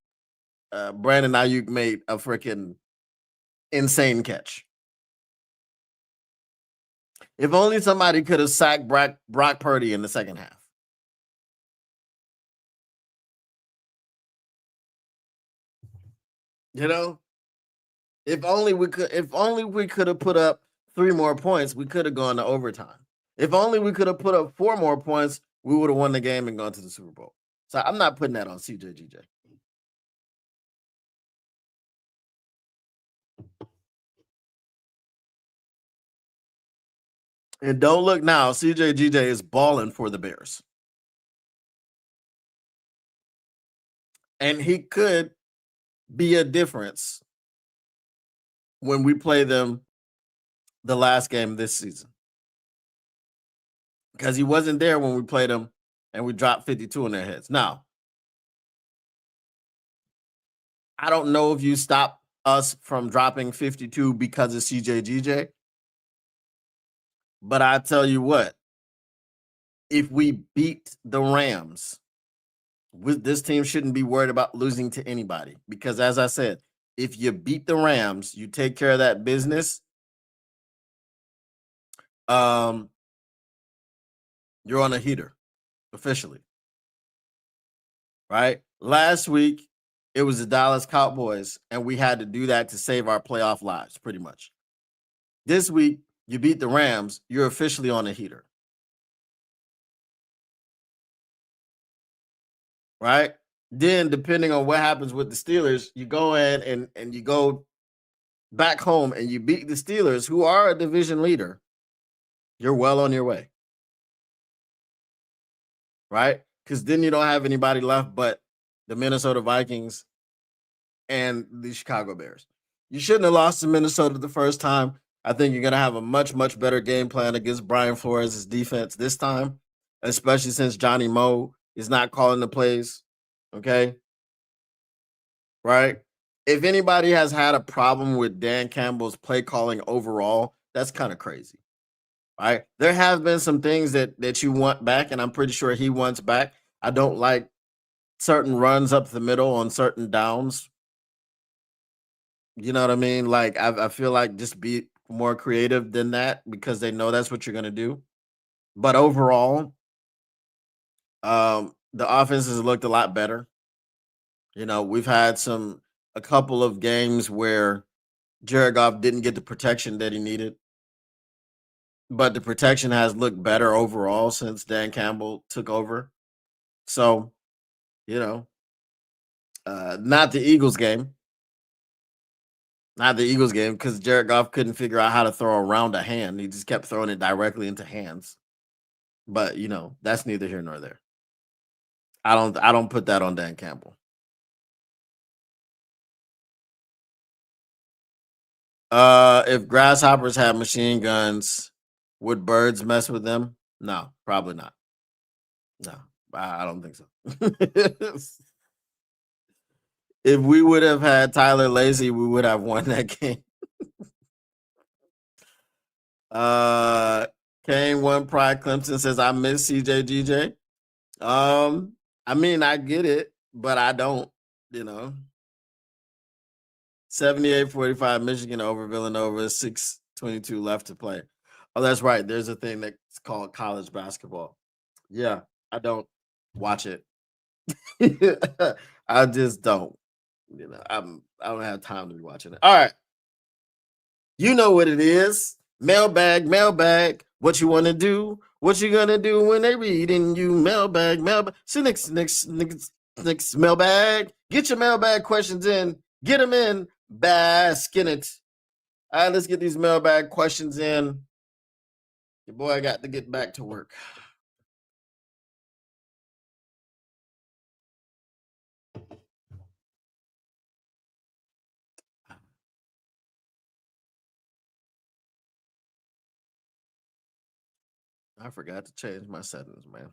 S1: Brandon Ayuk made a freaking insane catch. If only somebody could have sacked Brock Purdy in the second half. You know, if only we could have put up 3 more points, we could have gone to overtime. If only we could have put up 4 more points, we would have won the game and gone to the Super Bowl. So I'm not putting that on CJ GJ. And don't look now, CJ GJ is balling for the Bears. And he could be a difference when we play them the last game this season. Because he wasn't there when we played them and we dropped 52 in their heads. Now, I don't know if you stop us from dropping 52 because of CJ GJ. But I tell you what, if we beat the Rams, this team shouldn't be worried about losing to anybody. Because as I said, if you beat the Rams, you take care of that business. You're on a heater, officially. Right? Last week, it was the Dallas Cowboys, and we had to do that to save our playoff lives, pretty much. This week, you beat the Rams, you're officially on a heater. Right? Then, depending on what happens with the Steelers, you go in and you go back home and you beat the Steelers, who are a division leader. You're well on your way. Right? Because then you don't have anybody left but the Minnesota Vikings and the Chicago Bears. You shouldn't have lost to Minnesota the first time. I think you're going to have a much, much better game plan against Brian Flores' defense this time, especially since Johnny Moe is not calling the plays. Okay? Right? If anybody has had a problem with Dan Campbell's play calling overall, that's kind of crazy. Right? There have been some things that you want back, and I'm pretty sure he wants back. I don't like certain runs up the middle on certain downs. You know what I mean? Like I feel like just be more creative than that because they know that's what you're gonna do. But overall, the offense has looked a lot better. You know, we've had a couple of games where Jared Goff didn't get the protection that he needed, but the protection has looked better overall since Dan Campbell took over. So, you know, not the Eagles game. Not the Eagles game because Jared Goff couldn't figure out how to throw around a hand. He just kept throwing it directly into hands. But you know, that's neither here nor there. I don't put that on Dan Campbell. If grasshoppers had machine guns, would birds mess with them? No, probably not. No, I don't think so. If we would have had Tyler Lazy, we would have won that game. Kane One Pride Clemson says I miss CJ GJ. I mean, I get it, but I don't, you know. 78-45 Michigan over Villanova, 6:22 left to play. Oh, that's right. There's a thing that's called college basketball. Yeah, I don't watch it. I just don't. I don't have time to be watching it. All right. You know what it is. Mailbag, mailbag. What you want to do? What you gonna do when they reading you? Mailbag, mailbag. So next mailbag. Get your mailbag questions in. Get them in. Bask in it. All right, let's get these mailbag questions in. Your boy got to get back to work. I forgot to change my settings, man.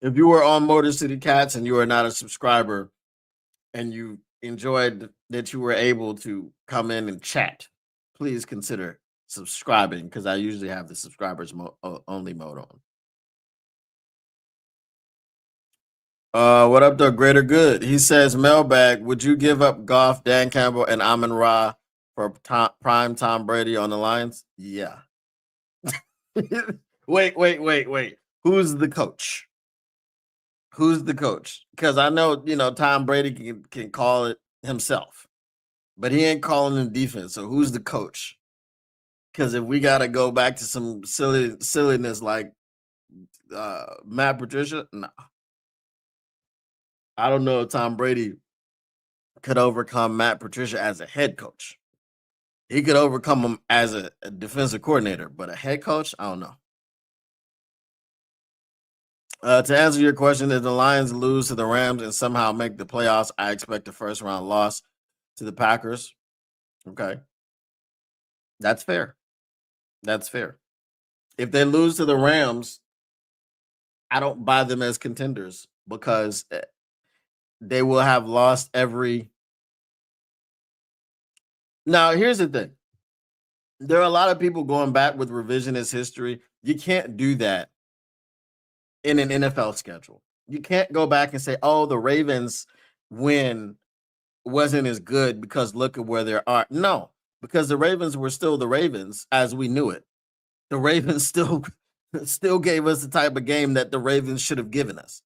S1: If you were on Motor City Cats and you are not a subscriber and you enjoyed that you were able to come in and chat, please consider subscribing because I usually have the subscribers only mode on. What up, the greater good? He says, mailbag, would you give up Goff, Dan Campbell, and Amon Ra for prime Tom Brady on the Lions? Yeah. Wait. Who's the coach? Who's the coach? Because I know, Tom Brady can call it himself, but he ain't calling the defense. So who's the coach? Because if we got to go back to some silliness like Matt Patricia, no. I don't know if Tom Brady could overcome Matt Patricia as a head coach. He could overcome him as a defensive coordinator, but a head coach, I don't know. To answer your question, if the Lions lose to the Rams and somehow make the playoffs, I expect a first round loss to the Packers. Okay. That's fair. That's fair. If they lose to the Rams, I don't buy them as contenders because they will have lost every. Now, here's the thing. There are a lot of people going back with revisionist history. You can't do that in an NFL schedule. You can't go back and say, "Oh, the Ravens win wasn't as good because look at where they are." No, because the Ravens were still the Ravens as we knew it. The Ravens still gave us the type of game that the Ravens should have given us.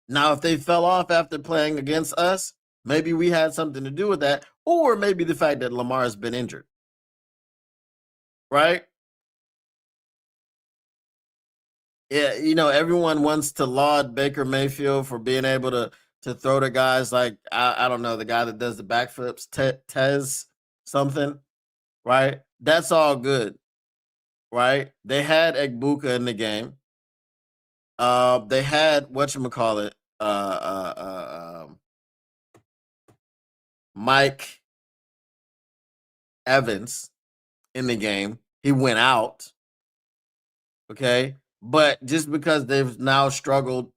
S1: Now, if they fell off after playing against us, maybe we had something to do with that, or maybe the fact that Lamar has been injured. Right? Yeah, everyone wants to laud Baker Mayfield for being able to throw to guys like I don't know, the guy that does the backflips, Tez something, right? That's all good, right? They had Egbuka in the game. They had whatchamacallit, Mike Evans in the game. He went out. Okay. But just because they've now struggled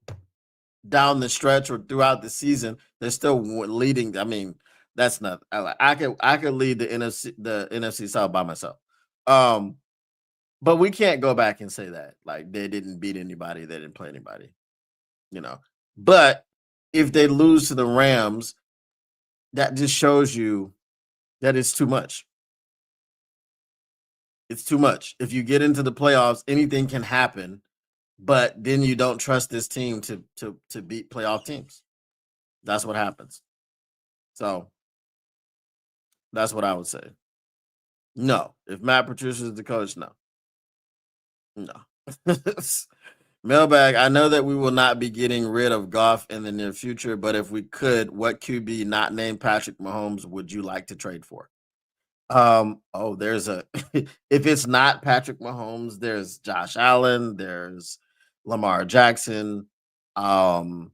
S1: down the stretch or throughout the season, they're still leading. I mean, that's not I could lead the NFC South by myself. But we can't go back and say that. Like they didn't beat anybody, they didn't play anybody, you know. But if they lose to the Rams, that just shows you that it's too much. It's too much. If you get into the playoffs, anything can happen, but then you don't trust this team to beat playoff teams. That's what happens. So that's what I would say. No. If Matt Patricia is the coach, no. No. Mailbag, I know that we will not be getting rid of Goff in the near future, but if we could, what QB not named Patrick Mahomes would you like to trade for? There's a if it's not Patrick Mahomes, there's Josh Allen, there's Lamar Jackson, um,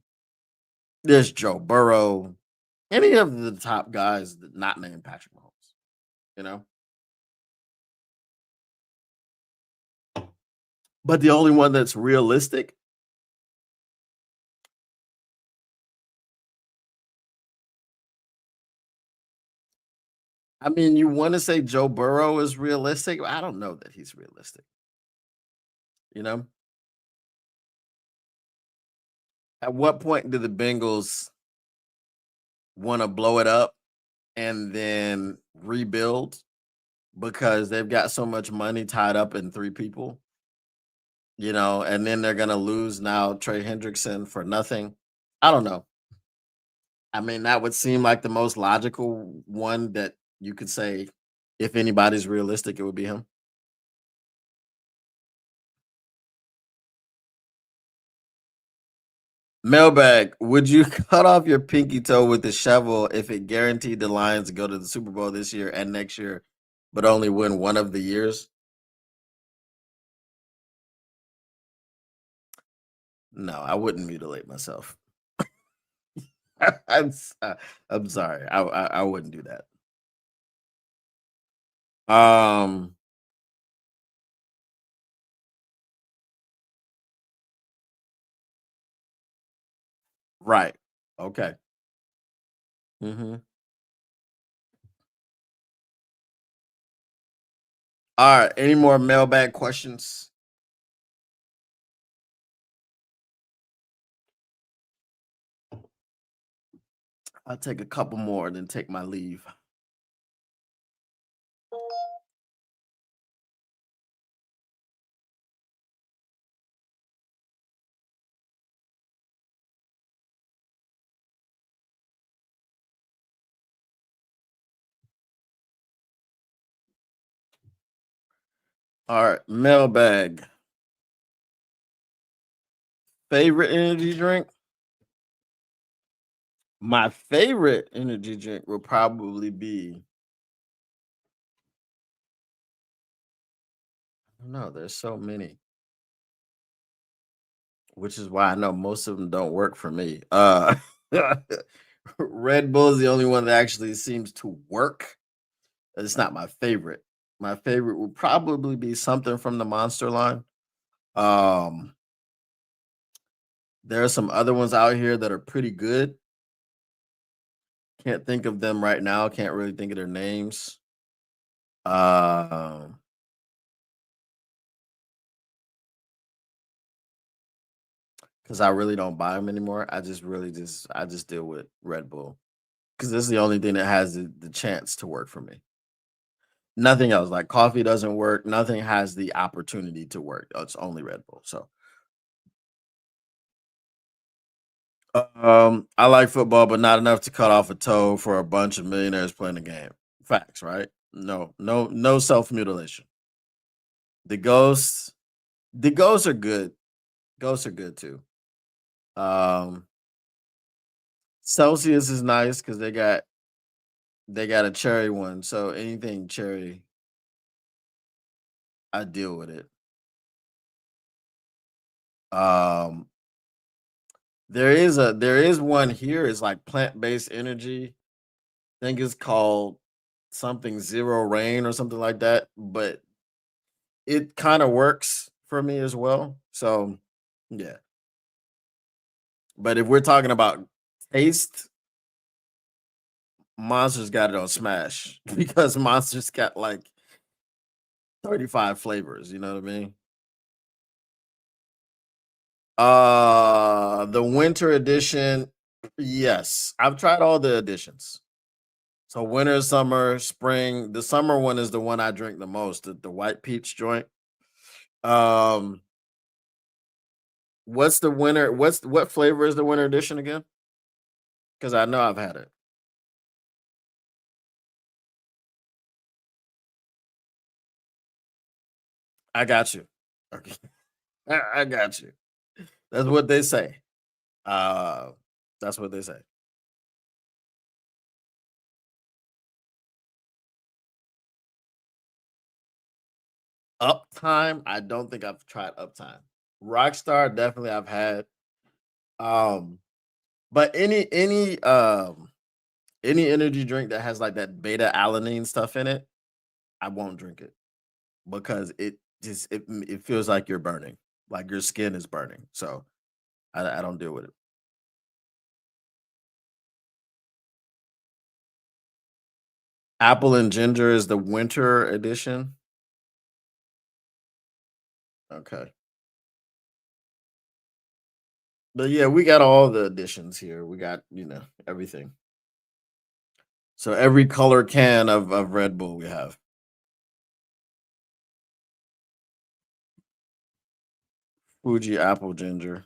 S1: there's Joe Burrow, any of the top guys that not named Patrick Mahomes, you know. But the only one that's realistic, I mean, you want to say Joe Burrow is realistic? I don't know that he's realistic. You know, at what point do the Bengals want to blow it up and then rebuild because they've got so much money tied up in 3 people, and then they're gonna lose now Trey Hendrickson for nothing. I don't know. I mean, that would seem like the most logical one that you could say if anybody's realistic, it would be him. Mailbag, would you cut off your pinky toe with the shovel if it guaranteed the Lions to go to the Super Bowl this year and next year, but only win one of the years? No, I wouldn't mutilate myself. I'm s- uh, I'm sorry. I wouldn't do that. Um, right. Okay. Hmm. All right. Any more mailbag questions? I'll take a couple more and then take my leave. All right. Mailbag. Favorite energy drink? My favorite energy drink will probably be, I don't know, there's so many, which is why I know most of them don't work for me. Red Bull is the only one that actually seems to work. It's not my favorite. My favorite would probably be something from the Monster line. Um, there are some other ones out here that are pretty good. Can't think of them right now. Can't really think of their names. Um, because I really don't buy them anymore. I just deal with Red Bull because this is the only thing that has the chance to work for me. Nothing else. Like coffee doesn't work. Nothing has the opportunity to work. It's only Red Bull. So, I like football, but not enough to cut off a toe for a bunch of millionaires playing the game. Facts, right? No, no, no self mutilation. The ghosts, the ghosts are good. Ghosts are good too. Um, Celsius is nice because they got a cherry one. So anything cherry, I deal with it. Um, there is one here. It's like plant based energy. I think it's called something Zero Rain or something like that. But it kind of works for me as well. So yeah. But if we're talking about taste, Monster's got it on smash because Monster's got like 35 flavors. You know what I mean? The winter edition, yes. I've tried all the editions. So winter, summer, spring. The summer one is the one I drink the most, the white peach joint. Um, what's the winter? What flavor is the winter edition again? Because I know I've had it. I got you. Okay. I got you. That's what they say. Uh that's what they say. Uptime, I don't think I've tried Uptime. Rockstar, definitely I've had. Um, but any energy drink that has like that beta alanine stuff in it, I won't drink it because it feels like you're burning, like your skin is burning. So I don't deal with it. Apple and ginger is the winter edition. Okay. But yeah, we got all the editions here. We got, everything. So every color can of Red Bull we have. Fuji apple ginger.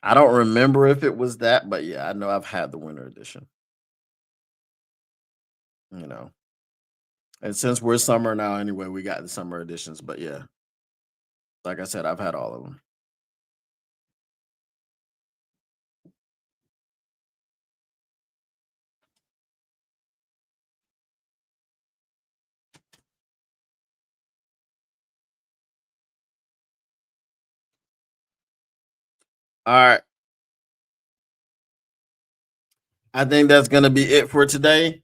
S1: I don't remember if it was that, but yeah, I know I've had the winter edition. You know, and since we're summer now anyway, we got the summer editions. But yeah, like I said, I've had all of them. All right. I think that's gonna be it for today.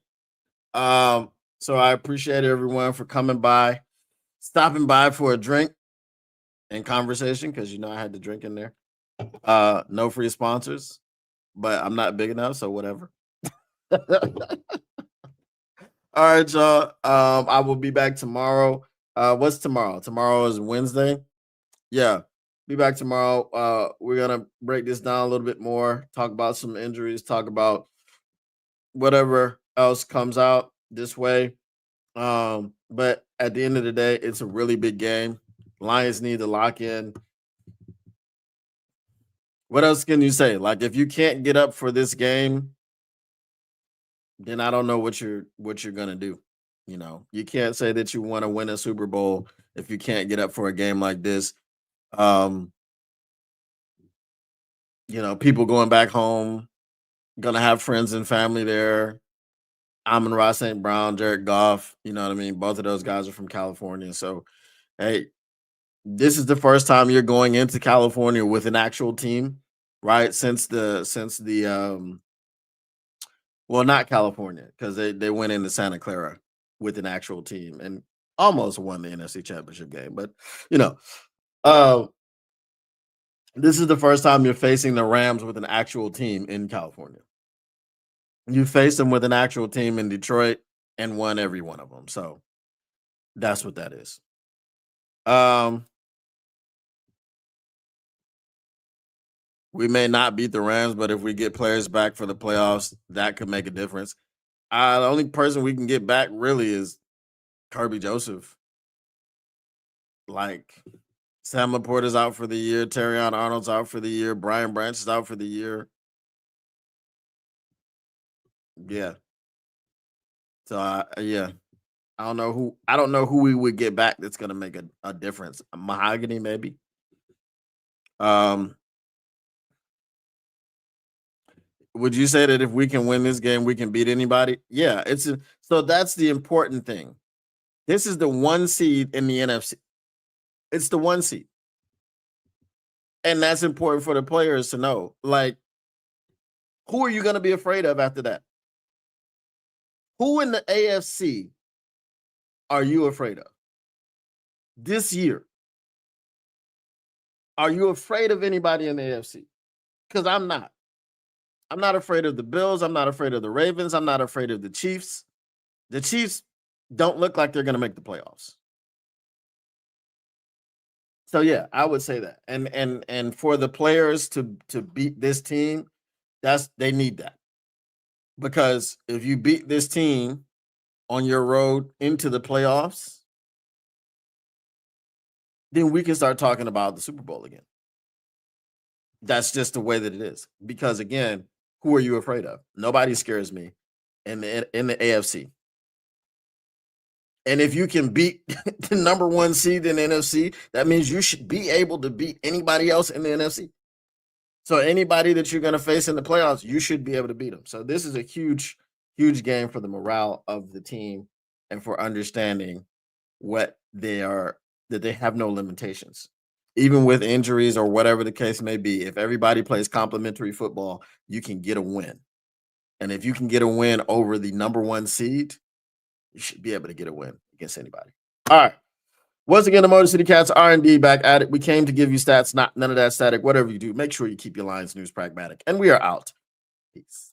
S1: So I appreciate everyone for coming by, stopping by for a drink and conversation because you know I had to drink in there. No free sponsors, but I'm not big enough, so whatever. All right, y'all. I will be back tomorrow. What's tomorrow? Tomorrow is Wednesday. Yeah, be back tomorrow. We're gonna break this down a little bit more, talk about some injuries, talk about whatever else comes out this way. But at the end of the day, it's a really big game. Lions need to lock in. What else can you say? Like if you can't get up for this game, then I don't know what you're gonna do. You know, you can't say that you want to win a Super Bowl if you can't get up for a game like this. Um, people going back home, gonna have friends and family there. Amon-Ra St. Brown, Jared Goff, you know what I mean? Both of those guys are from California. So, hey, this is the first time you're going into California with an actual team, right? Since the well, not California, because they went into Santa Clara with an actual team and almost won the NFC Championship game. But you know, uh, this is the first time you're facing the Rams with an actual team in California. You faced them with an actual team in Detroit and won every one of them. So that's what that is. Um, we may not beat the Rams, but if we get players back for the playoffs, that could make a difference. The only person we can get back really is Kirby Joseph. Like Sam Laporte is out for the year, Terrion Arnold's out for the year, Brian Branch is out for the year. Yeah. So yeah, I don't know who we would get back that's gonna make a difference. Mahogany, maybe. Um, would you say that if we can win this game, we can beat anybody? Yeah, so that's the important thing. This is the one seed in the NFC. It's the one seed. And that's important for the players to know. Like, who are you going to be afraid of after that? Who in the AFC are you afraid of this year? Are you afraid of anybody in the AFC? Because I'm not. I'm not afraid of the Bills. I'm not afraid of the Ravens. I'm not afraid of the Chiefs. The Chiefs don't look like they're going to make the playoffs. So yeah, I would say that. And for the players to beat this team, they need that. Because if you beat this team on your road into the playoffs, then we can start talking about the Super Bowl again. That's just the way that it is. Because again, who are you afraid of? Nobody scares me in the AFC. And if you can beat the number one seed in the NFC, that means you should be able to beat anybody else in the NFC. So anybody that you're going to face in the playoffs, you should be able to beat them. So this is a huge, huge game for the morale of the team and for understanding what they are, that they have no limitations. Even with injuries or whatever the case may be, if everybody plays complementary football, you can get a win. And if you can get a win over the number one seed, you should be able to get a win against anybody. All right. Once again, the Motor City Cats R&D back at it. We came to give you stats, none of that static. Whatever you do, make sure you keep your Lions news pragmatic. And we are out. Peace.